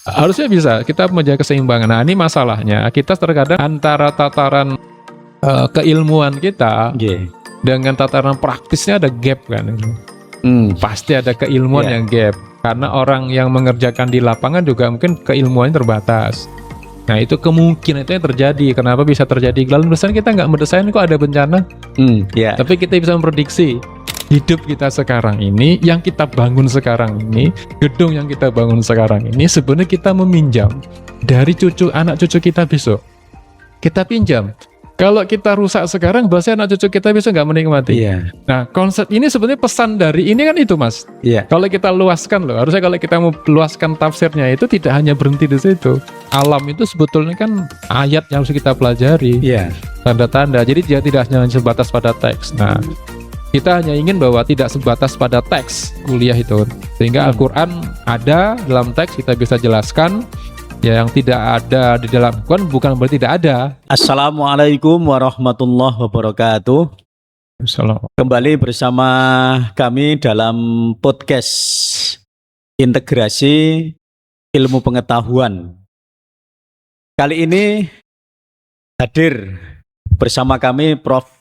Harusnya bisa, kita menjaga keseimbangan. Nah, ini masalahnya, kita terkadang antara tataran keilmuan kita dengan tataran praktisnya ada gap kan. Pasti ada keilmuan yang gap. Karena orang yang mengerjakan di lapangan juga mungkin keilmuannya terbatas. Nah, itu kemungkinan itu yang terjadi. Kenapa bisa terjadi? Dalam desain kita nggak mendesain kok ada bencana. Tapi kita bisa memprediksi hidup kita sekarang ini, yang kita bangun sekarang ini, gedung yang kita bangun sekarang ini, sebenarnya kita meminjam dari anak cucu kita besok. Kita pinjam. Kalau kita rusak sekarang, berarti anak cucu kita bisa nggak menikmati. Nah, konsep ini sebenarnya pesan dari ini kan itu, Mas. Kalau kita luaskan loh, harusnya kalau kita mau luaskan tafsirnya itu tidak hanya berhenti di situ. Alam itu sebetulnya kan ayat yang harus kita pelajari. Tanda-tanda. Jadi dia tidak hanya sebatas pada teks. Nah, kita hanya ingin bahwa tidak sebatas pada teks kuliah itu. Sehingga Al-Quran ada dalam teks, kita bisa jelaskan. Ya, yang tidak ada di dalam Al-Quran bukan berarti tidak ada. Assalamualaikum warahmatullahi wabarakatuh. Kembali bersama kami dalam podcast Integrasi Ilmu Pengetahuan. Kali ini hadir bersama kami Prof.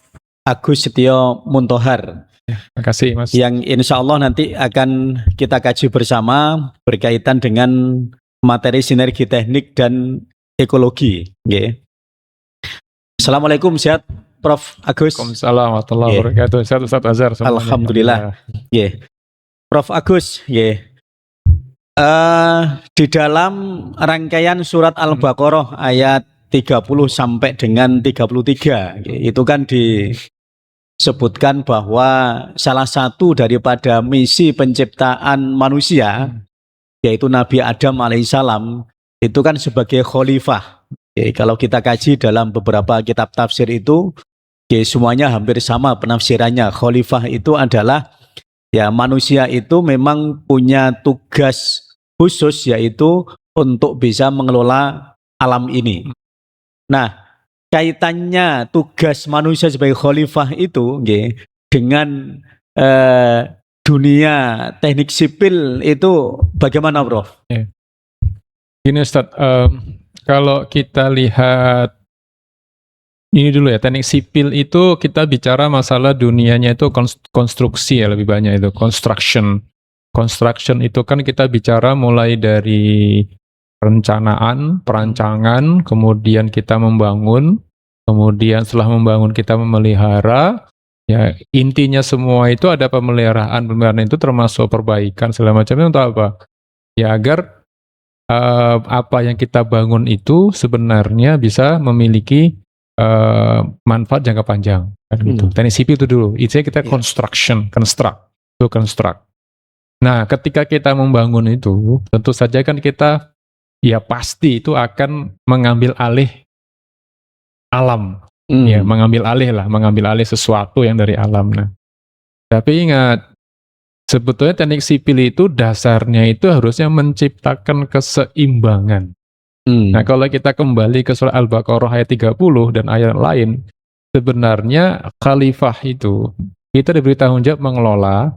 Agus Setio Muntohar. Terima kasih, Mas. Yang insya Allah nanti akan kita kaji bersama berkaitan dengan materi sinergi teknik dan ekologi. Assalamualaikum, sehat Prof. Agus. Waalaikumsalam warahmatullahi wabarakatuh. Sehat Ustaz Azhar. Alhamdulillah. Prof. Agus, di dalam rangkaian surat Al-Baqarah ayat 30 sampai dengan 33, itu kan disebutkan bahwa salah satu daripada misi penciptaan manusia, yaitu Nabi Adam alaihissalam, itu kan sebagai khalifah. Kalau kita kaji dalam beberapa kitab tafsir itu, semuanya hampir sama penafsirannya. Khalifah itu adalah manusia itu memang punya tugas khusus, yaitu untuk bisa mengelola alam ini. Nah, kaitannya tugas manusia sebagai khalifah itu dengan dunia teknik sipil itu bagaimana, Prof? Gini Ustaz, kalau kita lihat ini dulu ya, teknik sipil itu kita bicara masalah dunianya itu konstruksi ya, lebih banyak itu construction. Construction itu kan kita bicara mulai dari perancangan, kemudian kita membangun, kemudian setelah membangun kita memelihara. Ya, intinya semua itu ada pemeliharaan itu termasuk perbaikan segala macamnya untuk apa? Ya, agar apa yang kita bangun itu sebenarnya bisa memiliki manfaat jangka panjang kan gitu. Teknik sipil itu dulu. Itu kita construct. Nah, ketika kita membangun itu, tentu saja kan kita pasti itu akan mengambil alih alam. Mengambil alih sesuatu yang dari alam. Nah, tapi ingat, sebetulnya teknik sipil itu dasarnya itu harusnya menciptakan keseimbangan. Nah, kalau kita kembali ke surah Al-Baqarah ayat 30 dan ayat lain, sebenarnya khalifah itu kita diberi tanggung jawab mengelola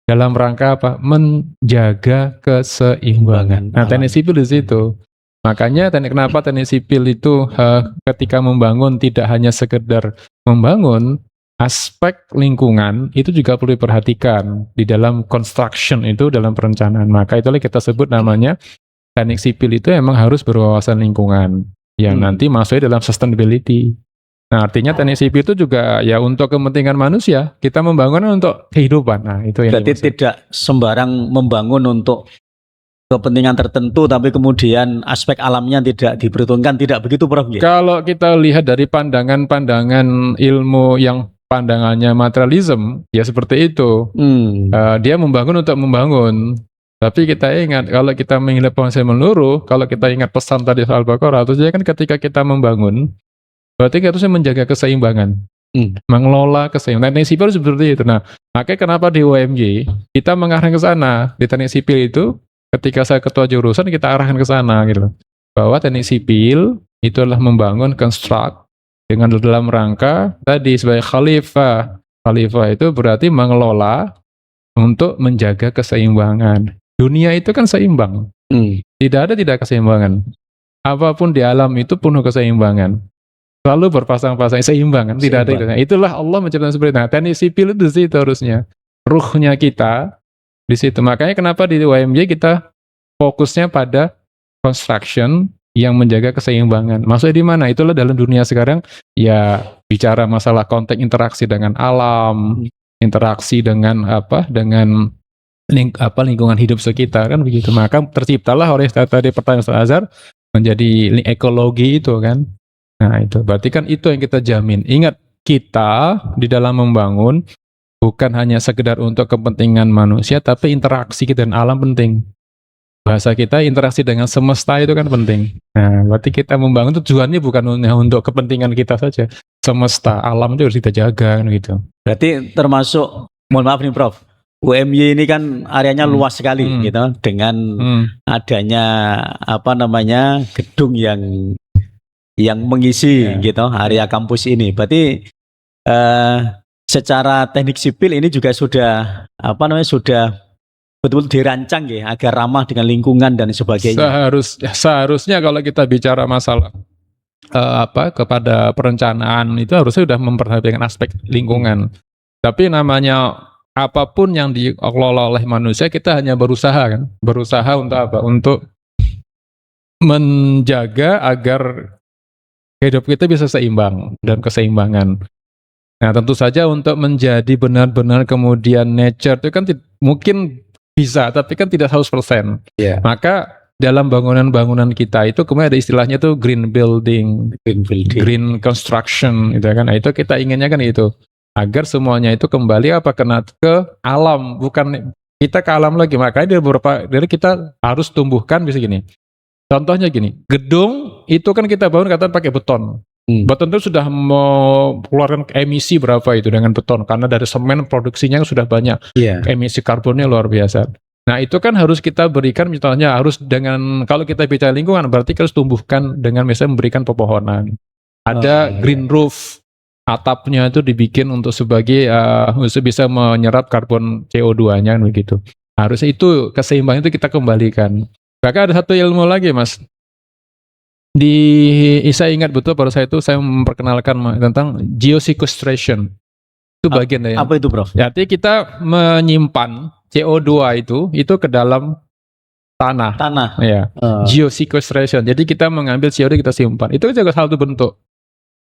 dalam rangka apa? Menjaga keseimbangan. Nah, teknik sipil di situ. Makanya kenapa teknik sipil itu ketika membangun tidak hanya sekedar membangun, aspek lingkungan itu juga perlu diperhatikan di dalam construction itu, dalam perencanaan. Maka itulah kita sebut namanya teknik sipil itu emang harus berwawasan lingkungan yang nanti masuk dalam sustainability. Nah, artinya teknik sipil itu juga ya untuk kepentingan manusia, kita membangun untuk kehidupan. Nah, itu yang berarti tidak sembarang membangun untuk kepentingan tertentu, tapi kemudian aspek alamnya tidak diperhitungkan, tidak begitu, Prof? Kalau kita lihat dari pandangan ilmu yang pandangannya materialism, ya seperti itu. Dia membangun untuk membangun. Tapi kita ingat, kalau kita mengingat konsep menyeluruh, kalau kita ingat pesan tadi Al-Baqarah, itu kan ketika kita membangun, berarti kita harusnya menjaga keseimbangan. Mengelola keseimbangan. Teknik sipil seperti itu. Nah, makanya kenapa di UMY kita mengarahkan ke sana. Di teknik sipil itu, ketika saya ketua jurusan, kita arahkan ke sana gitu. Bahwa teknik sipil itu adalah membangun construct dengan dalam rangka tadi sebagai khalifah. Khalifah itu berarti mengelola untuk menjaga keseimbangan. Dunia itu kan seimbang. Tidak keseimbangan. Apapun di alam itu penuh keseimbangan. Selalu berpasang-pasang seimbang kan, tidak ada itu. Itulah Allah menciptakan seperti itu. Nah, teknik sipil itu sih harusnya. Ruhnya kita di situ. Makanya kenapa di UMY kita fokusnya pada construction yang menjaga keseimbangan. Maksudnya di mana? Itulah dalam dunia sekarang ya bicara masalah konteks interaksi dengan alam, interaksi dengan lingkungan hidup sekitar kan begitu. Maka terciptalah oleh tadi pertanyaan Ustaz Azhar menjadi ekologi itu kan. Nah, itu berarti kan itu yang kita jamin. Ingat, kita di dalam membangun bukan hanya sekedar untuk kepentingan manusia, tapi interaksi kita dengan alam penting. Bahasa kita interaksi dengan semesta itu kan penting. Nah, berarti kita membangun tujuannya bukan hanya untuk kepentingan kita saja. Semesta, alam itu harus kita jaga kan gitu. Berarti termasuk, mohon maaf nih Prof, UMY ini kan areanya luas sekali gitu, dengan adanya gedung yang mengisi gitu area kampus ini. Berarti secara teknik sipil ini juga sudah sudah betul-betul dirancang ya agar ramah dengan lingkungan dan sebagainya. Seharusnya kalau kita bicara masalah kepada perencanaan itu harusnya sudah memperhatikan aspek lingkungan. Tapi namanya apapun yang dikelola oleh manusia, kita hanya berusaha untuk apa? Untuk menjaga agar hidup kita bisa seimbang dan keseimbangan. Nah, tentu saja untuk menjadi benar-benar kemudian nature itu kan mungkin bisa, tapi kan tidak 100%. Yeah. Maka dalam bangunan-bangunan kita itu kemudian ada istilahnya tuh green building, green construction gitu kan. Nah, itu kita inginnya kan itu. Agar semuanya itu kembali ke alam, bukan kita ke alam lagi. Makanya dari kita harus tumbuhkan bisa gini. Contohnya gini, gedung itu kan kita bangun katakan pakai beton. Beton itu sudah mengeluarkan emisi berapa itu dengan beton, karena dari semen produksinya sudah banyak, emisi karbonnya luar biasa. Nah, itu kan harus kita berikan, misalnya harus dengan, kalau kita bicara lingkungan berarti kita harus tumbuhkan dengan misalnya memberikan pepohonan. Ada green roof, atapnya itu dibikin untuk sebagai bisa menyerap karbon CO2-nya begitu. Harusnya itu keseimbangan itu kita kembalikan. Bahkan ada satu ilmu lagi, Mas. Saya ingat betul pada saat itu saya memperkenalkan tentang geosequestration. Itu bagian dari apa itu, Prof? Jadi kita menyimpan CO2 itu ke dalam tanah. Ya. Geosequestration. Jadi kita mengambil CO2 kita simpan. Itu juga satu bentuk.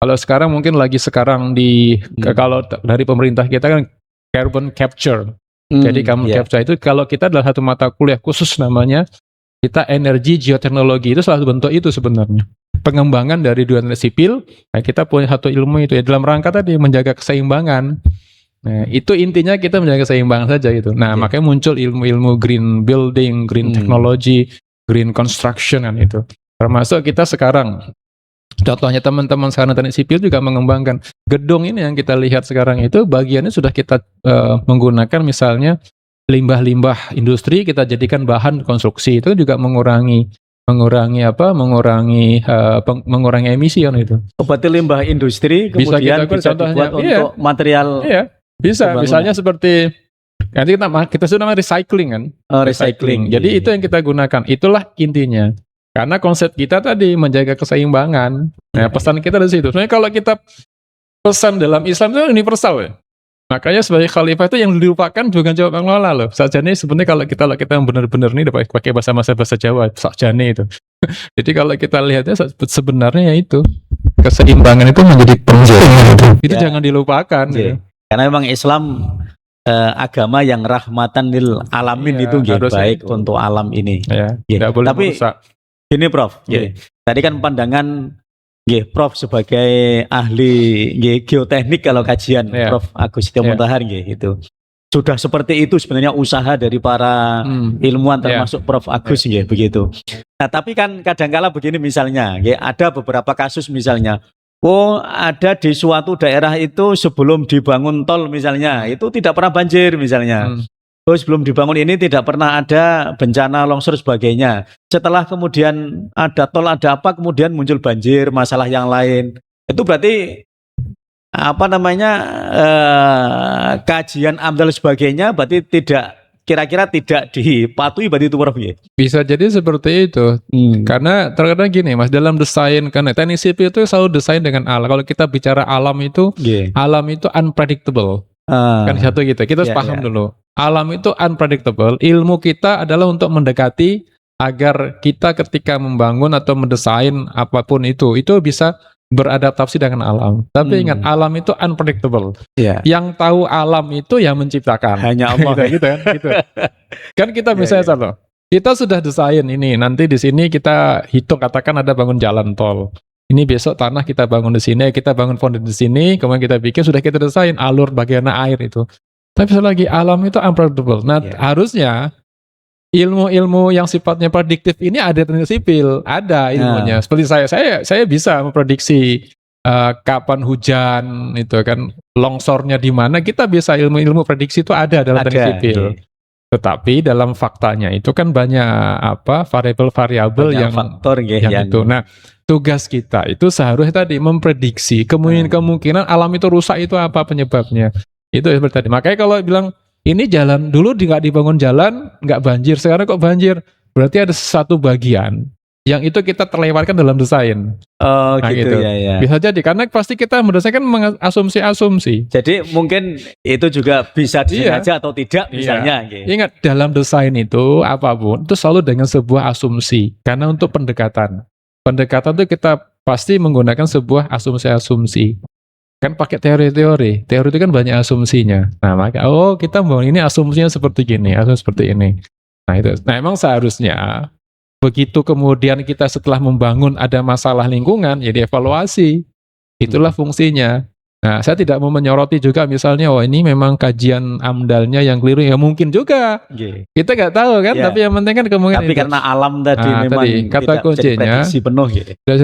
Kalau sekarang mungkin sekarang kalau dari pemerintah kita kan carbon capture. Jadi carbon capture itu kalau kita adalah satu mata kuliah khusus namanya kita energi geoteknologi, itu salah satu bentuk itu sebenarnya. Pengembangan dari dunia sipil, nah kita punya satu ilmu itu ya dalam rangka tadi menjaga keseimbangan. Nah, itu intinya kita menjaga keseimbangan saja gitu. Nah, makanya muncul ilmu-ilmu green building, green technology, green construction kan itu. Termasuk kita sekarang contohnya teman-teman sekarang teknik sipil juga mengembangkan gedung ini yang kita lihat sekarang itu bagiannya sudah kita menggunakan misalnya limbah-limbah industri kita jadikan bahan konstruksi, itu juga mengurangi emisi kan itu. Berarti limbah industri kemudian bisa dibuat untuk material. Iya, bisa. Misalnya seperti nanti kita sudah namanya recycling kan. Recycling. Jadi itu yang kita gunakan. Itulah intinya. Karena konsep kita tadi menjaga keseimbangan. Nah, pesan kita di situ. Sebenarnya kalau kita pesan dalam Islam itu universal ya. Makanya sebagai khalifah itu yang dilupakan bukan jawab mengelola loh. Sakjane sebenarnya kalau kita benar-benar nih pakai bahasa Jawa, sakjane itu. Jadi kalau kita lihatnya sebenarnya itu keseimbangan itu menjadi penting itu jangan dilupakan. Gitu. Karena memang Islam agama yang rahmatan lil alamin itu baik itu. Untuk alam ini. Tidak boleh tapi merusak. Gini Prof, tadi kan pandangan Prof sebagai ahli geoteknik kalau kajian Prof Agus Setia Montahar itu sudah seperti itu sebenarnya usaha dari para ilmuwan termasuk Prof Agus begitu. Nah, tapi kan kadangkala begini misalnya, ada beberapa kasus misalnya, ada di suatu daerah itu sebelum dibangun tol misalnya, itu tidak pernah banjir misalnya. Sebelum dibangun ini tidak pernah ada bencana longsor sebagainya. Setelah kemudian ada tol, ada apa, kemudian muncul banjir, masalah yang lain. Itu berarti kajian AMDAL sebagainya berarti tidak kira-kira tidak dipatuhi berarti itu Prof ya? Bisa jadi seperti itu. Karena terkadang gini Mas, dalam desain kan teknik sipil itu selalu desain dengan alam. Kalau kita bicara alam itu unpredictable. Kan satu gitu. Kita harus paham dulu. Alam itu unpredictable. Ilmu kita adalah untuk mendekati agar kita ketika membangun atau mendesain apapun itu bisa beradaptasi dengan alam. Tapi ingat, alam itu unpredictable. Yang tahu alam itu yang menciptakan. Hanya Allah. gitu kan. Gitu. Kan kita misalnya contoh, kita sudah desain ini, nanti di sini kita hitung, katakan ada bangun jalan tol. Ini besok tanah kita bangun di sini, kita bangun fondasi di sini, kemudian kita bikin, sudah kita desain alur bagaimana air itu. Tapi lagi alam itu unpredictable. Nah, harusnya ilmu-ilmu yang sifatnya prediktif ini ada teknik sipil, ada ilmunya. Seperti saya bisa memprediksi kapan hujan itu kan, longsornya di mana, kita bisa ilmu-ilmu prediksi itu ada dalam teknik sipil. Tetapi dalam faktanya itu kan banyak variabel-variabel yang faktor yang itu. Nah, tugas kita itu seharusnya tadi memprediksi kemungkinan alam itu rusak itu apa penyebabnya. Itu seperti tadi. Makanya kalau bilang ini jalan dulu nggak dibangun jalan, nggak banjir, sekarang kok banjir, berarti ada satu bagian yang itu kita terlewatkan dalam desain. Oh, nah, gitu ya. Bisa jadi karena pasti kita mendesainkan asumsi-asumsi. Jadi mungkin itu juga bisa disengaja atau tidak misalnya. Ingat, dalam desain itu apapun itu selalu dengan sebuah asumsi. Karena untuk pendekatan itu kita pasti menggunakan sebuah asumsi-asumsi. Kan pakai teori itu kan banyak asumsinya. Nah, maka kita membangun ini asumsinya seperti gini, asumsi seperti ini. Nah, itu. Nah, emang seharusnya begitu kemudian kita setelah membangun ada masalah lingkungan, ya dievaluasi. Itulah fungsinya. Nah, saya tidak mau menyoroti juga misalnya, ini memang kajian AMDAL-nya yang keliru, ya mungkin juga. Kita nggak tahu kan, tapi yang penting kan kemungkinan. Tapi karena alam tadi memang kata kuncinya prediksi penuh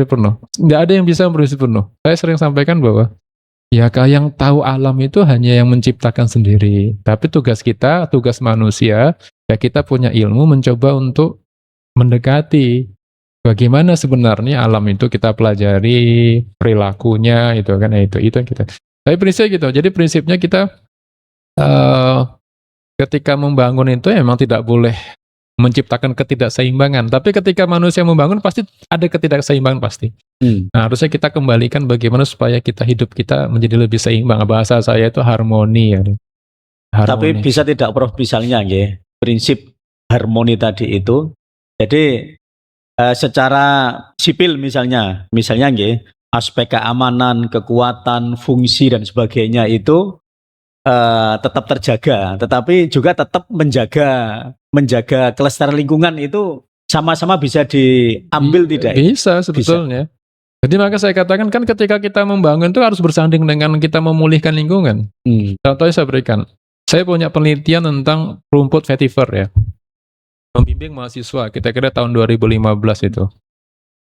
penuh. Nggak ada yang bisa prediksi penuh. Saya sering sampaikan bahwa yang tahu alam itu hanya yang menciptakan sendiri. Tapi tugas kita, tugas manusia, ya kita punya ilmu mencoba untuk mendekati bagaimana sebenarnya alam itu, kita pelajari perilakunya itu kan, itu yang kita. Tapi prinsip gitu. Jadi prinsipnya kita ketika membangun itu emang tidak boleh menciptakan ketidakseimbangan. Tapi ketika manusia membangun pasti ada ketidakseimbangan pasti. Nah, harusnya kita kembalikan bagaimana supaya hidup kita menjadi lebih seimbang. Bahasa saya itu harmoni ya. Tapi bisa tidak Prof misalnya prinsip harmoni tadi itu. Jadi secara sipil misalnya aspek keamanan, kekuatan, fungsi dan sebagainya itu tetap terjaga, tetapi juga tetap menjaga kelestarian lingkungan itu sama-sama bisa diambil tidak? Bisa sebetulnya. Jadi maka saya katakan kan ketika kita membangun itu harus bersanding dengan kita memulihkan lingkungan. Contohnya saya berikan. Saya punya penelitian tentang rumput vetiver ya. Membimbing mahasiswa, kita kira tahun 2015 itu.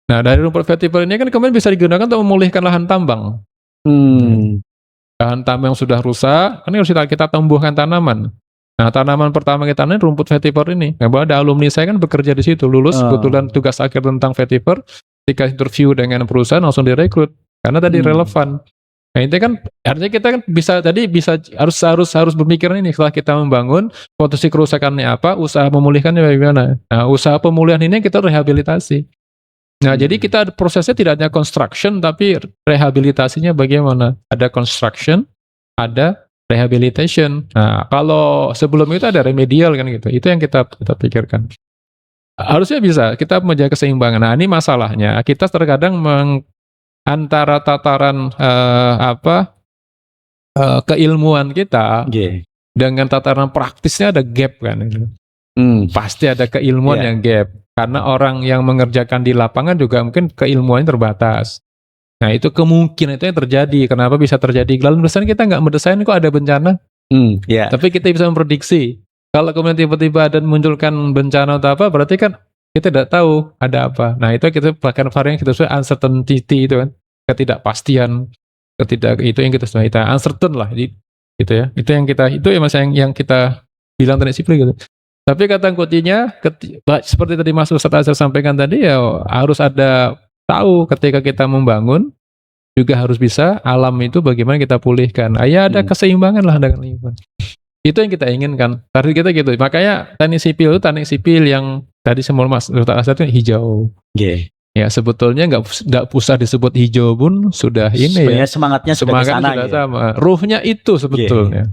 Nah, dari rumput vetiver ini kan kemudian bisa digunakan untuk memulihkan lahan tambang. Lahan tambang yang sudah rusak, kan harus kita tumbuhkan tanaman. Nah, tanaman pertama kita tanam rumput vetiver ini. Nah, ada alumni saya kan bekerja di situ, lulus kebetulan tugas akhir tentang vetiver, ketika interview dengan perusahaan langsung direkrut karena tadi relevan. Nah, itu kan artinya kita kan harus berpikiran ini setelah kita membangun, potensi kerusakannya apa, usaha memulihkannya bagaimana. Nah, usaha pemulihan ini kita rehabilitasi. Nah, jadi kita prosesnya tidak hanya construction tapi rehabilitasinya bagaimana? Ada construction, ada rehabilitation. Nah, kalau sebelum itu ada remedial kan gitu. Itu yang kita pikirkan. Harusnya bisa kita menjaga keseimbangan. Nah, ini masalahnya kita terkadang antara tataran keilmuan kita dengan tataran praktisnya ada gap kan. Pasti ada keilmuan yang gap. Karena orang yang mengerjakan di lapangan juga mungkin keilmuannya terbatas. Nah, itu kemungkinan itu yang terjadi. Kenapa bisa terjadi? Lalu misalnya kita nggak mendesain kok ada bencana. Tapi kita bisa memprediksi. Kalau kemudian tiba-tiba ada munculkan bencana atau apa, berarti kan kita tidak tahu ada apa. Nah, itu kita bahkan varian kita sebut uncertainty itu kan, ketidakpastian, itu yang kita sebut uncertain lah, gitu ya. Itu yang kita bilang teknik sipil gitu. Tapi kata kuncinya, seperti tadi Mas Ustadz Azhar sampaikan tadi, ya harus ada tahu ketika kita membangun, juga harus bisa alam itu bagaimana kita pulihkan. Ya ada keseimbangan lah dengan lingkungan. Itu yang kita inginkan. Target kita gitu. Makanya teknik sipil yang tadi semua Mas Dr. Azhar itu hijau. Ya sebetulnya nggak usah disebut hijau pun sudah ini sebenarnya ya. semangatnya sudah sama. Ruhnya itu sebetulnya.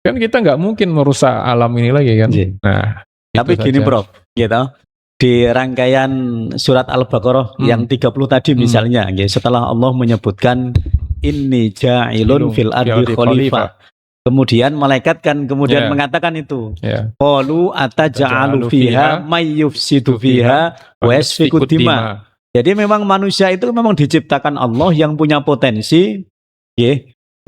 Kan kita nggak mungkin merusak alam ini lagi kan. Nah, tapi gini Prof, gitu. Di rangkaian surat Al-Baqarah yang 30 tadi misalnya, setelah Allah menyebutkan inni ja'ilun fil ardi khalifah. Kemudian malaikat kan mengatakan itu. Qalu ataj'alu fiha may yufsidu fiha wa yasfiku dima. Jadi memang manusia itu memang diciptakan Allah yang punya potensi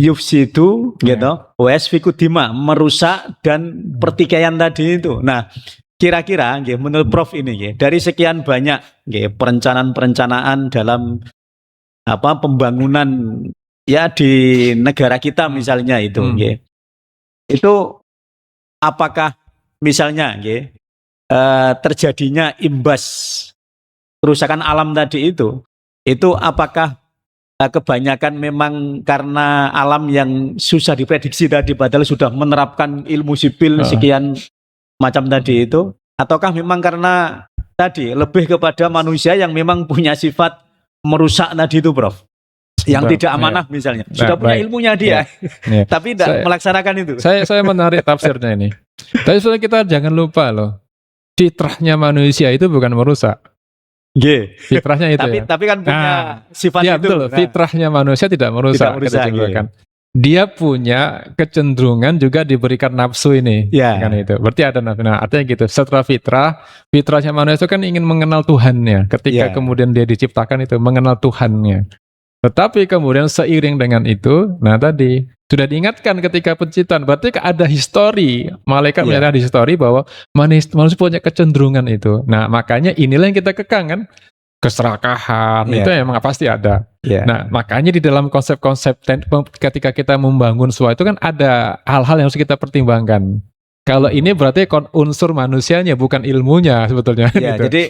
yufsidu gitu, wa yasfiku dima, merusak dan pertikaian tadi itu. Nah, kira-kira menurut Prof ini dari sekian banyak perencanaan dalam pembangunan ya di negara kita misalnya itu apakah misalnya terjadinya imbas kerusakan alam tadi itu apakah kebanyakan memang karena alam yang susah diprediksi tadi padahal sudah menerapkan ilmu sipil sekian macam tadi itu, ataukah memang karena tadi lebih kepada manusia yang memang punya sifat merusak tadi itu Prof, yang tidak amanah misalnya, sudah punya ilmunya dia tapi tidak melaksanakan itu. Saya menarik tafsirnya ini. Tapi sebenarnya kita jangan lupa loh, fitrahnya manusia itu bukan merusak. Fitrahnya itu tapi kan punya sifat itu. Betul, fitrahnya manusia tidak merusak. Dia punya kecenderungan juga diberikan nafsu ini, kan itu. Berarti ada nafsu. Nah, artinya gitu. Setelah fitrahnya manusia itu kan ingin mengenal Tuhannya. Ketika kemudian dia diciptakan itu mengenal Tuhannya. Tetapi kemudian seiring dengan itu, nah tadi sudah diingatkan ketika penciptaan. Berarti ada histori. Malaikat menyatakan di histori bahwa manusia punya kecenderungan itu. Nah, makanya inilah yang kita kekang kan. Keserakahan itu emang pasti ada. Nah, makanya di dalam konsep-konsep ketika kita membangun sesuatu itu kan ada hal-hal yang harus kita pertimbangkan. Kalau ini berarti unsur manusianya bukan ilmunya sebetulnya. Gitu. Jadi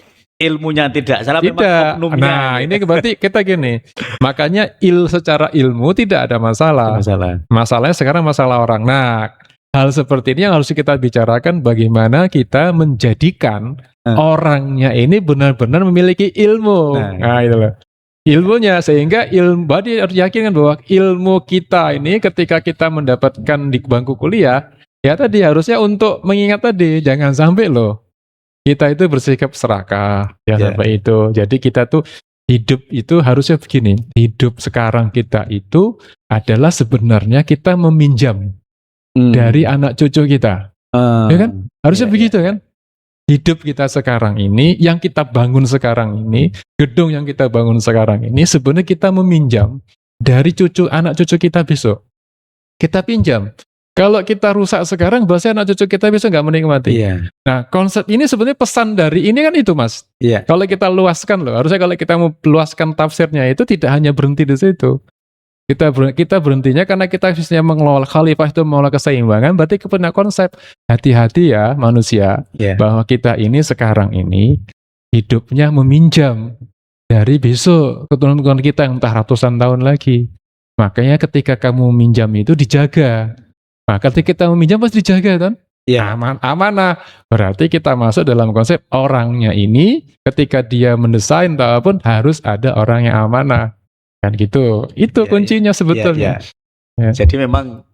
ilmunya tidak salah, memang oknumnya. Nah, ini berarti kita gini. Makanya secara ilmu tidak ada masalah. Masalahnya sekarang masalah orang. Nah, hal seperti ini yang harus kita bicarakan, bagaimana kita menjadikan orangnya ini benar-benar memiliki ilmu. Nah, itu loh. Ilmunya, sehingga dia harus yakin kan bahwa ilmu kita ini ketika kita mendapatkan di bangku kuliah, ya tadi harusnya untuk mengingat tadi, jangan sampai loh kita itu bersikap serakah, sampai itu. Jadi kita tuh hidup itu harusnya begini, hidup sekarang kita itu adalah sebenarnya kita meminjam dari anak cucu kita, ya kan? Harusnya begitu kan? Hidup kita sekarang ini, yang kita bangun sekarang ini, gedung yang kita bangun sekarang ini, sebenarnya kita meminjam dari anak cucu kita besok. Kita pinjam. Kalau kita rusak sekarang, berarti anak cucu kita besok nggak menikmati. Nah, konsep ini sebenarnya pesan dari ini kan itu, Mas. Kalau kita luaskan loh, harusnya kalau kita mau luaskan tafsirnya itu tidak hanya berhenti di situ. Kita berhentinya karena kita bisanya mengelola khalifah itu mengelola keseimbangan, berarti punya konsep hati-hati ya manusia, bahwa kita ini sekarang ini hidupnya meminjam dari besok keturunan kita yang entah ratusan tahun lagi. Makanya ketika kamu meminjam itu dijaga. Nah, ketika kita meminjam pasti dijaga kan? Amanah. Berarti kita masuk dalam konsep orangnya ini ketika dia mendesain ataupun harus ada orang yang amanah. Kan gitu, itu kuncinya sebetulnya. Jadi memang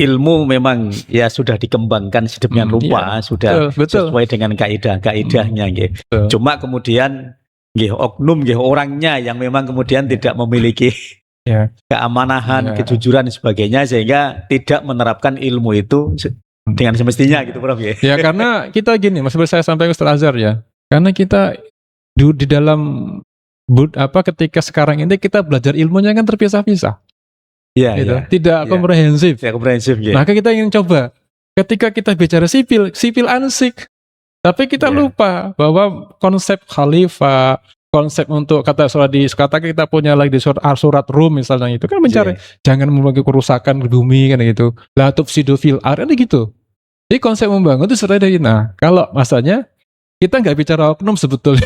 ilmu memang sudah dikembangkan sedemikian rupa, sudah sesuai dengan kaidah-kaidahnya. Cuma kemudian oknum orangnya yang memang kemudian tidak memiliki keamanahan, kejujuran dan sebagainya, sehingga tidak menerapkan ilmu itu dengan semestinya gitu Prof. Ya karena kita gini, Mas, saya sampaikan Ustaz Azhar ya, karena kita di dalam ketika sekarang ini kita belajar ilmunya kan terpisah-pisah, tidak komprehensif. Maka kita ingin coba, ketika kita bicara sipil asik, tapi kita lupa bahwa konsep khalifah, konsep untuk kata kita punya lagi di surat Rum misalnya itu kan mencari jangan membangun kerusakan bumi kan gitu, la tufsidu fil ardh gitu. Jadi konsep membangun itu sesuai dari kalau masanya kita nggak bicara oknum sebetulnya.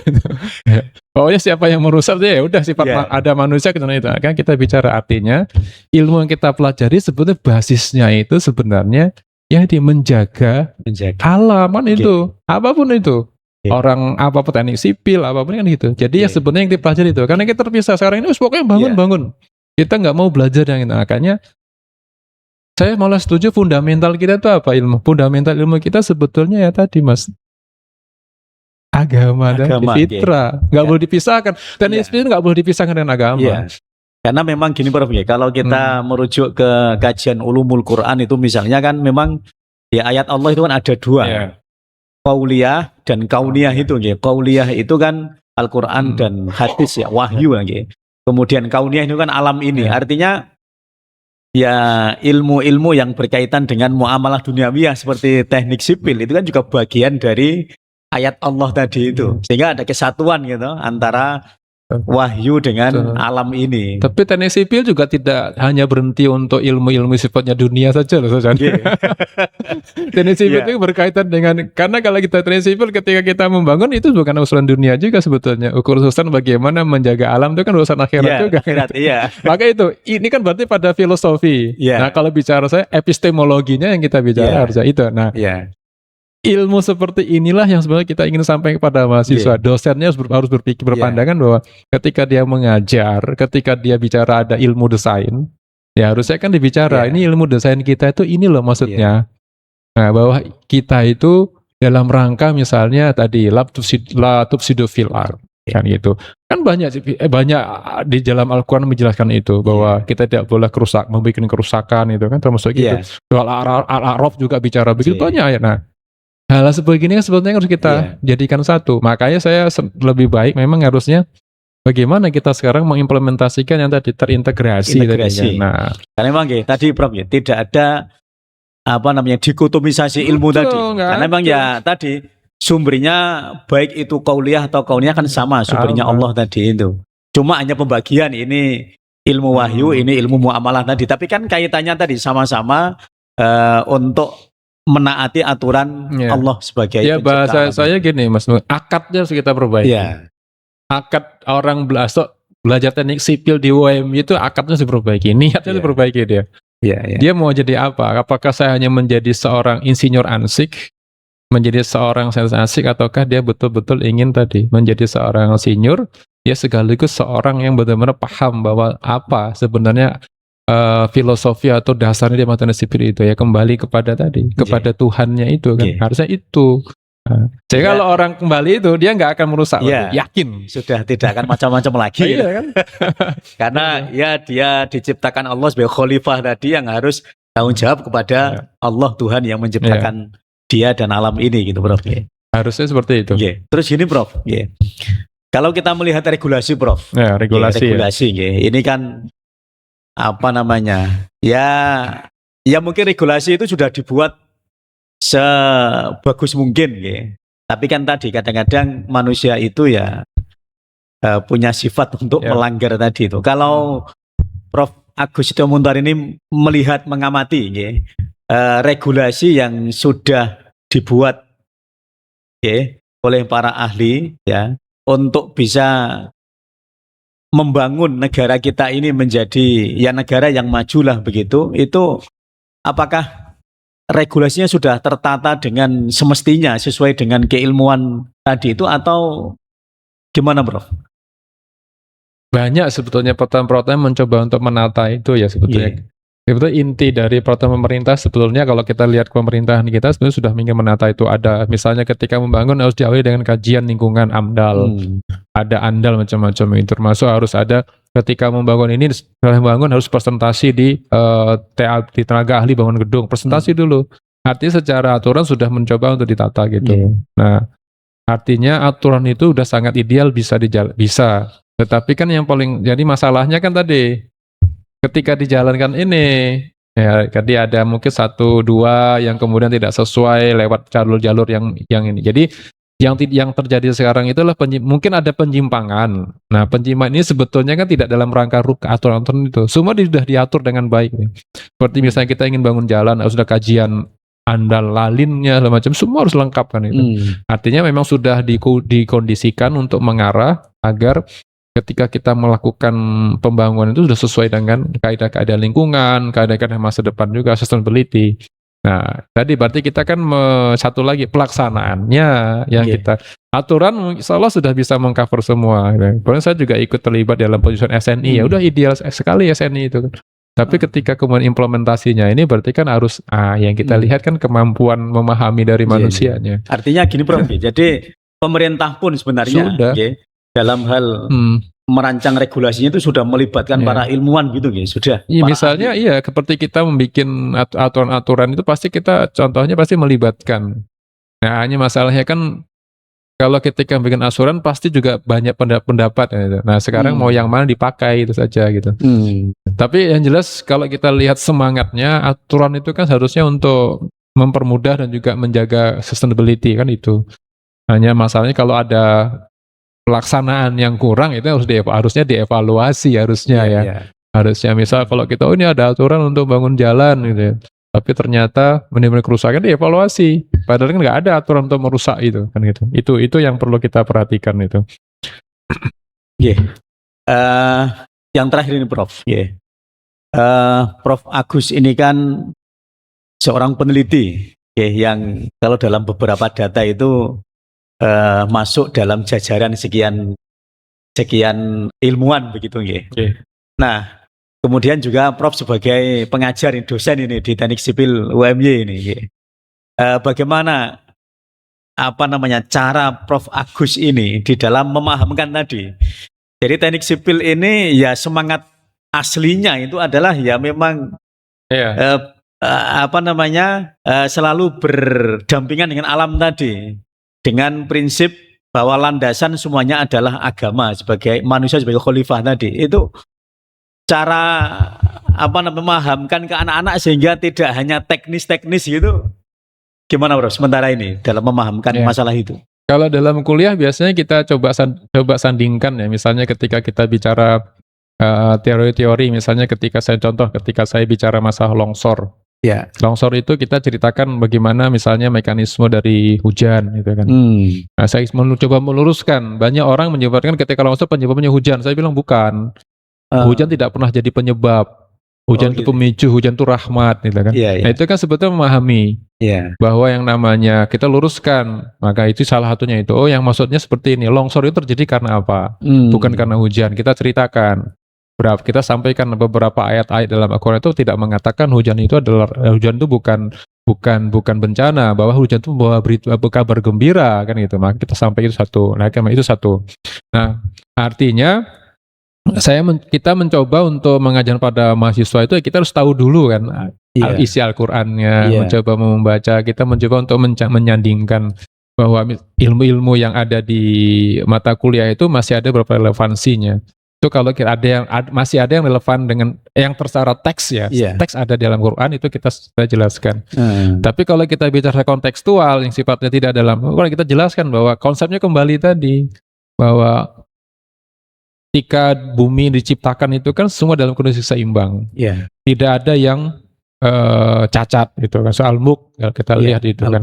Pokoknya siapa yang merusak ya udah sifat ada manusia gitu itu. Kan kita bicara artinya ilmu yang kita pelajari sebetulnya basisnya itu sebenarnya ya menjaga alam kan itu, apapun itu. Orang apapun teknik sipil, apapun kan gitu. Jadi ya sebenarnya yang dipelajari itu, karena kita terpisah sekarang ini, pokoknya bangun. Kita nggak mau belajar yang itu. Makanya saya malah setuju fundamental kita itu apa ilmu. Fundamental ilmu kita sebetulnya ya tadi Mas, agama dan fitrah, nggak boleh dipisahkan. Teknik sipil nggak boleh dipisahkan dengan agama. Karena memang gini Prof, kalau kita merujuk ke kajian ulumul Quran itu misalnya kan memang ya ayat Allah itu kan ada dua. Qauliyah dan kauniyah itu nggih. Qauliyah itu kan Al-Qur'an dan hadis ya, wahyu nggih. Kemudian kauniyah itu kan alam ini. Artinya ya ilmu-ilmu yang berkaitan dengan muamalah duniawiyah seperti teknik sipil itu kan juga bagian dari ayat Allah tadi itu. Sehingga ada kesatuan gitu antara wahyu dengan alam ini. Tapi teknik sipil juga tidak hanya berhenti untuk ilmu-ilmu sifatnya dunia saja loh. Teknik sipil itu berkaitan dengan, karena kalau kita teknik sipil ketika kita membangun itu bukan urusan dunia juga sebetulnya. Urusan bagaimana menjaga alam itu kan urusan akhirat juga. Maka itu, ini kan berarti pada filosofi. Nah kalau bicara saya epistemologinya yang kita bicara harusnya itu. Nah ilmu seperti inilah yang sebenarnya kita ingin sampaikan kepada mahasiswa. Dosennya harus berpikir, berpandangan bahwa ketika dia mengajar, ketika dia bicara ada ilmu desain, ya harusnya kan dibicara ini ilmu desain kita itu ini loh maksudnya. Nah, bahwa kita itu dalam rangka misalnya tadi la tufsidu fil ard kan gitu. Kan banyak di dalam Al-Qur'an menjelaskan itu bahwa kita tidak boleh membuat kerusakan itu kan termasuk gitu. Al-A'raf juga bicara begitu banyak ayat. Nah, hal sebegini sebetulnya harus kita jadikan satu. Makanya saya lebih baik memang harusnya bagaimana kita sekarang mengimplementasikan yang tadi terintegrasi. Nah, karena memang tadi Prof tidak ada dikotomisasi ilmu tadi. Karena memang tadi sumbernya baik itu qauliyah atau kauniyah kan sama sumbernya Allah tadi itu. Cuma hanya pembagian ini ilmu wahyu, ini ilmu muamalah tadi. Tapi kan kaitannya tadi sama-sama untuk menaati aturan Allah sebagai pencipta. Ya bahasa saya gini Mas, akadnya harus kita perbaiki. Akad orang belajar teknik sipil di UM itu akadnya harus diperbaiki, niatnya diperbaiki dia. Dia mau jadi apa? Apakah saya hanya menjadi seorang insinyur ansik, menjadi seorang sains ansik, ataukah dia betul-betul ingin tadi menjadi seorang insinyur, dia sekaligus seorang yang benar-benar paham bahwa apa sebenarnya filosofi atau dasarnya di materi sipil itu ya kembali kepada tadi kepada Tuhannya itu kan harusnya itu. Jadi kalau orang kembali itu dia nggak akan merusak lagi, yakin sudah tidak akan macam-macam lagi kan? Karena dia diciptakan Allah sebagai khalifah tadi yang harus tanggung jawab kepada Allah Tuhan yang menciptakan dia dan alam ini gitu Prof. Harusnya seperti itu. Terus gini Prof. Kalau kita melihat regulasi Prof. Regulasi ini kan ya mungkin regulasi itu sudah dibuat sebagus mungkin tapi kan tadi kadang-kadang manusia itu punya sifat untuk melanggar tadi itu. Kalau Prof Agus Setiono Muntar ini melihat mengamati regulasi yang sudah dibuat oleh para ahli untuk bisa membangun negara kita ini menjadi negara yang majulah begitu, itu apakah regulasinya sudah tertata dengan semestinya sesuai dengan keilmuan tadi itu atau gimana Prof? Banyak sebetulnya program-program mencoba untuk menata itu ya sebetulnya. Sebetulnya inti dari program pemerintah sebetulnya kalau kita lihat pemerintahan kita sebenarnya sudah ingin menata itu. Ada misalnya ketika membangun harus diawali dengan kajian lingkungan AMDAL. Ada ANDAL macam-macam itu, termasuk harus ada ketika membangun ini, setelah membangun harus presentasi di tenaga ahli bangun gedung, presentasi dulu. Artinya secara aturan sudah mencoba untuk ditata gitu. Nah, artinya aturan itu udah sangat ideal bisa. Tetapi kan yang paling jadi masalahnya kan tadi ketika dijalankan ini dia ada mungkin 1-2 yang kemudian tidak sesuai lewat jalur-jalur yang ini. Jadi yang terjadi sekarang itulah mungkin ada penyimpangan. Nah, penyimpangan ini sebetulnya kan tidak dalam rangka aturan-aturan itu. Semua sudah diatur dengan baik. Seperti misalnya kita ingin bangun jalan, harus ada kajian andal lalinnya segala macam, semua harus lengkap kan itu. Artinya memang sudah dikondisikan untuk mengarah agar ketika kita melakukan pembangunan itu sudah sesuai dengan kaidah-kaidah lingkungan, kaidah-kaidah masa depan juga, sustainability. Nah, tadi berarti kita kan satu lagi pelaksanaannya yang kita aturan insya Allah sudah bisa mengcover semua. Kemudian saya juga ikut terlibat dalam position SNI, ya udah ideal sekali SNI itu. Tapi ketika kemudian implementasinya ini berarti kan harus yang kita lihat kan kemampuan memahami dari manusianya. Artinya gini Prof, jadi pemerintah pun sebenarnya dalam hal merancang regulasinya itu sudah melibatkan para ilmuwan gitu sudah. Iya, misalnya seperti kita membuat aturan-aturan itu pasti kita contohnya pasti melibatkan. Nah, hanya masalahnya kan kalau ketika bikin asuran pasti juga banyak pendapat gitu. Nah, sekarang mau yang mana dipakai itu saja gitu. Tapi yang jelas kalau kita lihat semangatnya aturan itu kan harusnya untuk mempermudah dan juga menjaga sustainability kan itu. Hanya masalahnya kalau ada pelaksanaan yang kurang itu harusnya dievaluasi harusnya harusnya misal kalau kita ini ada aturan untuk bangun jalan gitu ya, tapi ternyata menimbulkan kerusakan dievaluasi padahal kan nggak ada aturan untuk merusak itu kan gitu. Itu yang perlu kita perhatikan itu. Yang terakhir ini Prof. Prof Agus ini kan seorang peneliti yang kalau dalam beberapa data itu masuk dalam jajaran sekian ilmuwan begitu Nah, kemudian juga Prof sebagai pengajar dosen ini di Teknik Sipil UMY ini. Bagaimana cara Prof Agus ini di dalam memahamkan tadi. Jadi Teknik Sipil ini ya semangat aslinya itu adalah ya memang selalu berdampingan dengan alam tadi. Dengan prinsip bahwa landasan semuanya adalah agama sebagai manusia sebagai khalifah tadi. Itu cara memahamkan ke anak-anak sehingga tidak hanya teknis-teknis gitu. Gimana Bro sementara ini dalam memahamkan masalah itu? Kalau dalam kuliah biasanya kita coba sandingkan ya. Misalnya ketika kita bicara teori-teori, misalnya ketika saya bicara masalah longsor. Longsor itu kita ceritakan bagaimana misalnya mekanisme dari hujan gitu kan. Nah, saya mencoba meluruskan. Banyak orang menyebutkan ketika longsor penyebabnya hujan. Saya bilang bukan. Hujan tidak pernah jadi penyebab. Hujan itu pemicu, hujan itu rahmat gitu kan. Nah, itu kan sebetulnya memahami bahwa yang namanya kita luruskan. Maka itu salah satunya itu. Yang maksudnya seperti ini. Longsor itu terjadi karena apa? Bukan karena hujan. Kita ceritakan. Kita sampaikan beberapa ayat-ayat dalam Al-Quran itu tidak mengatakan hujan itu bukan bencana, bahwa hujan itu membawa kabar gembira kan gitu. Maka kita sampaikan itu satu. Nah, artinya kita mencoba untuk mengajar pada mahasiswa itu kita harus tahu dulu kan isi Al-Qur'annya, mencoba membaca, kita mencoba untuk menyandingkan bahwa ilmu-ilmu yang ada di mata kuliah itu masih ada beberapa relevansinya. Itu kalau masih ada yang relevan dengan yang tersecara teks teks ada di dalam Quran itu kita sudah jelaskan. Tapi kalau kita bicara kontekstual yang sifatnya tidak dalam Quran, kita jelaskan bahwa konsepnya kembali tadi bahwa ketika bumi diciptakan itu kan semua dalam kondisi seimbang. Tidak ada yang cacat gitu kan. Soal mulk kita lihat itu kan.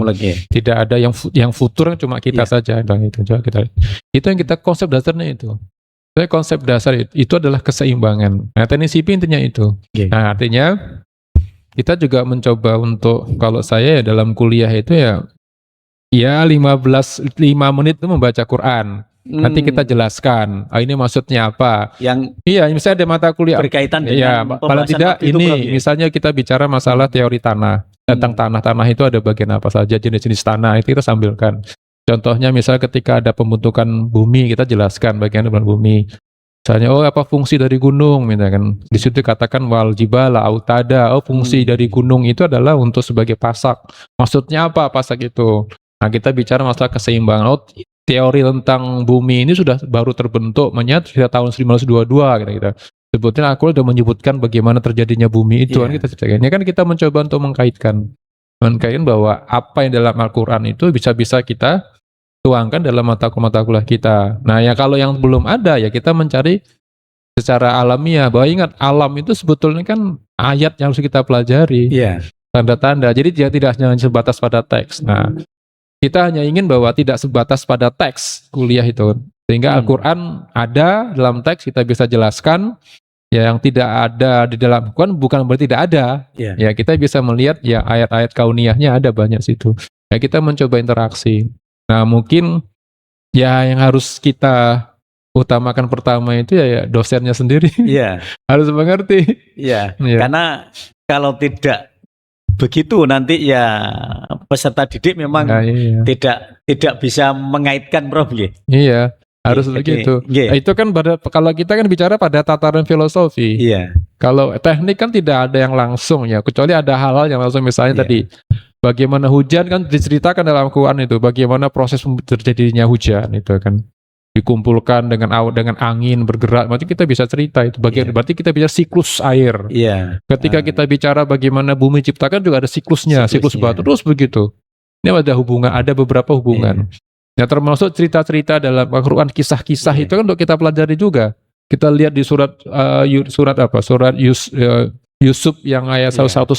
Tidak ada yang futur cuma kita saja itu yang kita konsep dasarnya itu. Konsep dasar itu adalah keseimbangan. Nah, teknik sipil intinya itu. Nah, artinya kita juga mencoba untuk kalau saya dalam kuliah itu 5 menit itu membaca Quran. Nanti kita jelaskan, ini maksudnya apa. Misalnya ada mata kuliah berkaitan dengan paling tidak ini misalnya kita bicara masalah teori tanah. Tentang tanah itu ada bagian apa saja, jenis-jenis tanah itu kita sambilkan. Contohnya misal ketika ada pembentukan bumi, kita jelaskan bagian bumi. Misalnya, apa fungsi dari gunung, misalkan. Di situ katakan wal jibala autada. Fungsi dari gunung itu adalah untuk sebagai pasak. Maksudnya apa pasak itu? Nah, kita bicara masalah keseimbangan. Teori tentang bumi ini sudah baru terbentuk sekitar tahun 1922 gitu. Sebetulnya aku sudah menyebutkan bagaimana terjadinya bumi itu kan kita ceritakan. Ini kan kita mencoba untuk mengkaitkan bahwa apa yang dalam Al-Quran itu bisa kita tuangkan dalam mata kuliah kita. Nah, kalau yang belum ada kita mencari secara alamiah bahwa ingat alam itu sebetulnya kan ayat yang harus kita pelajari. Tanda-tanda. Jadi dia tidak hanya sebatas pada teks. Nah, kita hanya ingin bahwa tidak sebatas pada teks kuliah itu. Sehingga Al-Quran ada dalam teks kita bisa jelaskan. yang tidak ada di dalam Quran bukan berarti tidak ada. Ya kita bisa melihat ya ayat-ayat kauniyahnya ada banyak situ. Ya kita mencoba interaksi. Nah mungkin ya yang harus kita utamakan pertama itu ya dosennya sendiri. Iya. Harus mengerti. Iya. Karena kalau tidak begitu nanti ya peserta didik memang tidak bisa mengaitkan, Prof. Iya, harus begitu. Nah, itu kan kalau kita kan bicara pada tataran filosofi. Iya. Kalau teknik kan tidak ada yang langsung ya, kecuali ada hal-hal yang langsung misalnya tadi bagaimana hujan kan diceritakan dalam Quran itu, bagaimana proses terjadinya hujan itu kan dikumpulkan dengan angin bergerak, berarti kita bisa cerita itu berarti kita bisa siklus air. Ketika kita bicara bagaimana bumi diciptakan juga ada siklusnya, siklus batu terus begitu. Ini ada hubungan, ada beberapa hubungan. Ya termasuk cerita-cerita dalam Al-Quran, kisah-kisah itu kan untuk kita pelajari juga. Kita lihat di surat Yusuf yang ayat 111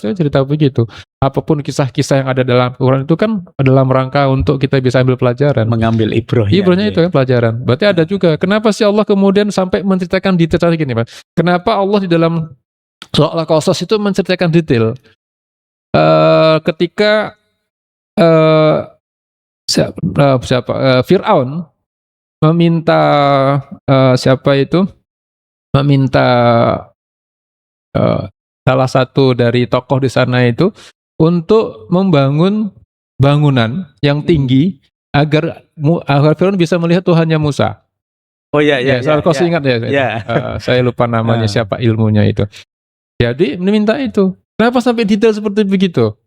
itu cerita begitu. Apapun kisah-kisah yang ada dalam Quran itu kan dalam rangka untuk kita bisa ambil pelajaran. Mengambil ibrah. Ibrahnya itu kan pelajaran. Berarti ada juga. Kenapa sih Allah kemudian sampai menceritakan detail gini, Pak? Kenapa Allah di dalam surah Al-Qasas itu menceritakan detail? Ketika Fir'aun meminta meminta salah satu dari tokoh di sana itu untuk membangun bangunan yang tinggi agar Fir'aun bisa melihat Tuhannya Musa. Oh iya. Kau ingat ya? Saya lupa namanya siapa ilmunya itu. Jadi meminta itu. Kenapa sampai detail seperti begitu?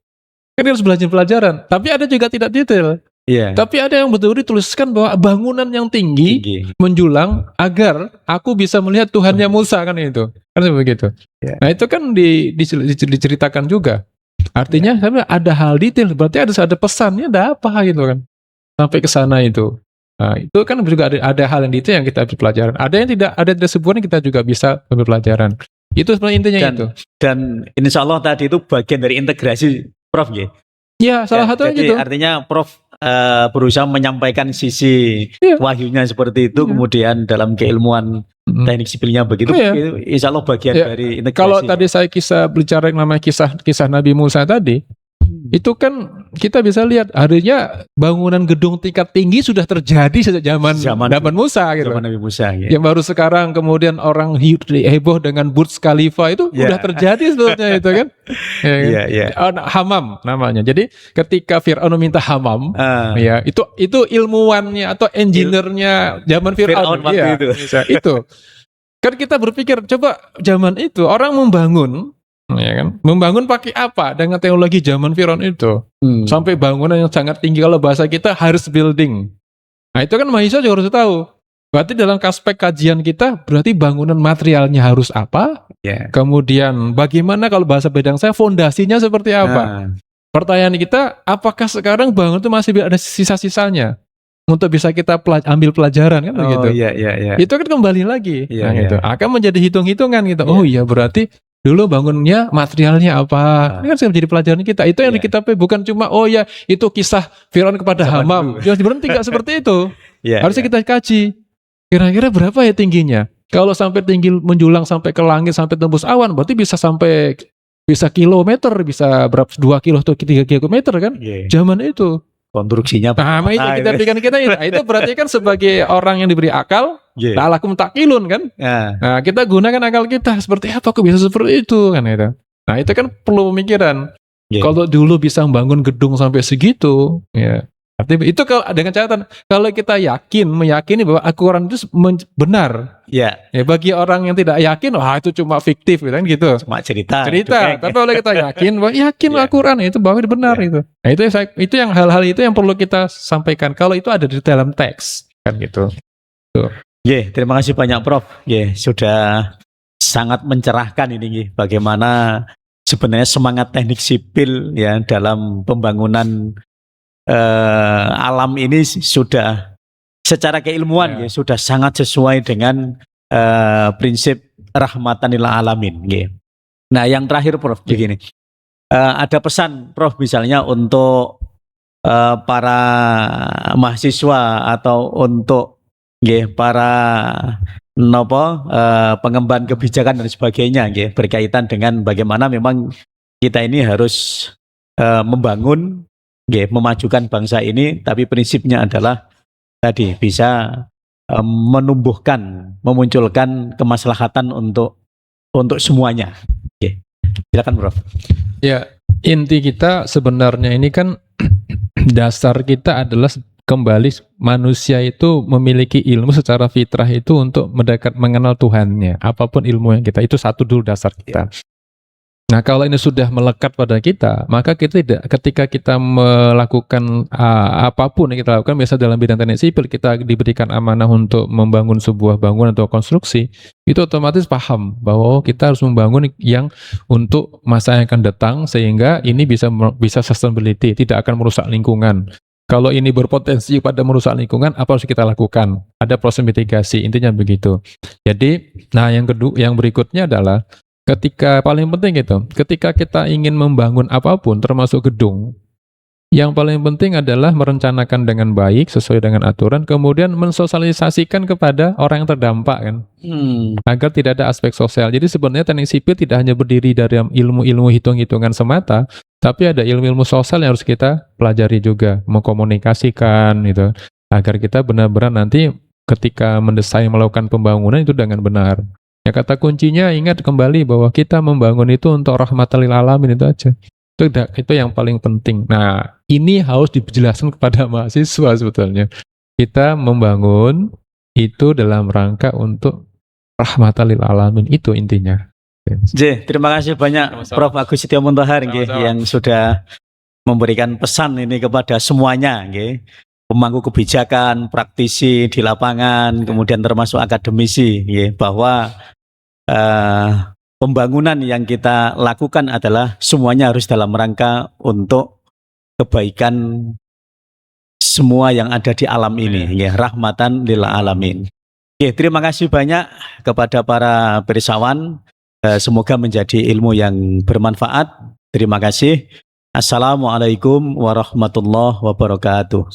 Kan harus belajar pelajaran. Tapi ada juga tidak detail. Tapi ada yang betul-betul dituliskan bahwa bangunan yang tinggi menjulang agar aku bisa melihat Tuhannya Musa kan itu. Kan begitu. Nah itu kan diceritakan juga. Artinya ada hal detail, berarti ada pesannya, ada apa gitu kan. Sampai ke sana itu. Nah, itu kan juga ada hal yang detail yang kita ambil pelajaran. Ada yang tidak ada disebutkan kita juga bisa ambil pelajaran. Itu sebenarnya intinya itu. Dan insya Allah tadi itu bagian dari integrasi, Prof. Ya, salah satunya gitu. Artinya Prof berusaha menyampaikan sisi wahyunya seperti itu, kemudian dalam keilmuan teknik sipilnya begitu, itu insya Allah bagian dari integrasi. Kalau tadi saya bicara yang namanya kisah Nabi Musa tadi, itu kan kita bisa lihat artinya bangunan gedung tingkat tinggi sudah terjadi sejak zaman Musa gitu. Zaman Nabi Musa. Yang baru sekarang kemudian orang heboh dengan Burj Khalifa itu udah terjadi sebetulnya itu kan. Hamam namanya. Jadi ketika Fir'aun meminta hamam, itu ilmuwannya atau engineer-nya zaman Fir'aun waktu itu. Itu. Kan kita berpikir coba zaman itu orang membangun membangun pakai apa dengan teknologi zaman Fir'aun itu sampai bangunan yang sangat tinggi, kalau bahasa kita harus building. Nah itu kan mahasiswa juga harus tahu. Berarti dalam aspek kajian kita berarti bangunan materialnya harus apa, kemudian bagaimana kalau bahasa bedang saya fondasinya seperti apa. Pertanyaan kita, apakah sekarang bangunan itu masih ada sisa-sisanya untuk bisa kita ambil pelajaran kan begitu. Itu kan kembali lagi gitu. Akan menjadi hitung-hitungan gitu. Oh iya berarti dulu bangunnya materialnya apa? Ini kan menjadi pelajaran kita. Itu yang kita bukan cuma itu kisah Fir'aun kepada Hamam. Yang berhenti nggak seperti itu. Harusnya kita kaji. Kira-kira berapa ya tingginya? Kalau sampai tinggi menjulang sampai ke langit sampai tembus awan, berarti bisa kilometer, bisa berapa 2 kilo atau 3 kilometer kan? Zaman itu. Konstruksinya itu kita pikirkan itu berarti kan sebagai orang yang diberi akal, la'alakum taqilun kan. Nah, kita gunakan akal kita seperti apa kok bisa seperti itu kan itu. Nah, itu kan perlu pemikiran. Kalau dulu bisa membangun gedung sampai segitu, artinya itu kalau dengan catatan kalau kita meyakini bahwa Al-Quran itu benar. Bagi orang yang tidak yakin, itu cuma fiktif kan gitu. Cuma cerita. Tapi kalau kita yakin Al-Quran itu bahwa itu benar itu. Nah, itu yang hal-hal itu yang perlu kita sampaikan. Kalau itu ada di dalam teks kan gitu. Terima kasih banyak Prof. Sudah sangat mencerahkan ini bagaimana sebenarnya semangat teknik sipil dalam pembangunan alam ini sudah secara keilmuan sudah sangat sesuai dengan prinsip rahmatan lil alamin. Nah, yang terakhir Prof begini. Ada pesan Prof misalnya untuk para mahasiswa atau untuk para pengembangan kebijakan dan sebagainya nggih, berkaitan dengan bagaimana memang kita ini harus membangun nggih, memajukan bangsa ini, tapi prinsipnya adalah tadi bisa menumbuhkan, memunculkan kemaslahatan untuk semuanya. Oke. Silakan Prof. Ya, inti kita sebenarnya ini kan dasar kita adalah kembali manusia itu memiliki ilmu secara fitrah itu untuk mengenal Tuhannya. Apapun ilmu yang kita, itu satu dulu dasar kita. Nah, kalau ini sudah melekat pada kita, maka kita tidak, ketika kita melakukan apapun yang kita lakukan, biasa dalam bidang teknik sipil, kita diberikan amanah untuk membangun sebuah bangunan atau konstruksi, itu otomatis paham bahwa kita harus membangun yang untuk masa yang akan datang, sehingga ini bisa sustainability, tidak akan merusak lingkungan. Kalau ini berpotensi pada merusak lingkungan, apa harus kita lakukan? Ada proses mitigasi, intinya begitu. Jadi, nah yang berikutnya adalah paling penting itu, ketika kita ingin membangun apapun, termasuk gedung, yang paling penting adalah merencanakan dengan baik, sesuai dengan aturan, kemudian mensosialisasikan kepada orang yang terdampak kan, agar tidak ada aspek sosial. Jadi sebenarnya teknik sipil tidak hanya berdiri dari ilmu-ilmu hitung-hitungan semata, tapi ada ilmu-ilmu sosial yang harus kita pelajari juga, mengkomunikasikan gitu, agar kita benar-benar nanti ketika mendesain melakukan pembangunan itu dengan benar. Ya, kata kuncinya ingat kembali bahwa kita membangun itu untuk rahmatan lil alamin, itu aja. Itu yang paling penting. Nah, ini harus dijelaskan kepada mahasiswa sebetulnya. Kita membangun itu dalam rangka untuk rahmatan lil alamin, itu intinya. Terima kasih banyak Prof. Agus Setio Muntohar yang sudah memberikan pesan ini kepada semuanya nggih. Pemangku kebijakan, praktisi di lapangan, kemudian termasuk akademisi nggih, bahwa pembangunan yang kita lakukan adalah semuanya harus dalam rangka untuk kebaikan semua yang ada di alam ini, ya, rahmatan lil alamin. Oke, terima kasih banyak kepada para pirsawan. Semoga menjadi ilmu yang bermanfaat. Terima kasih. Assalamualaikum warahmatullahi wabarakatuh.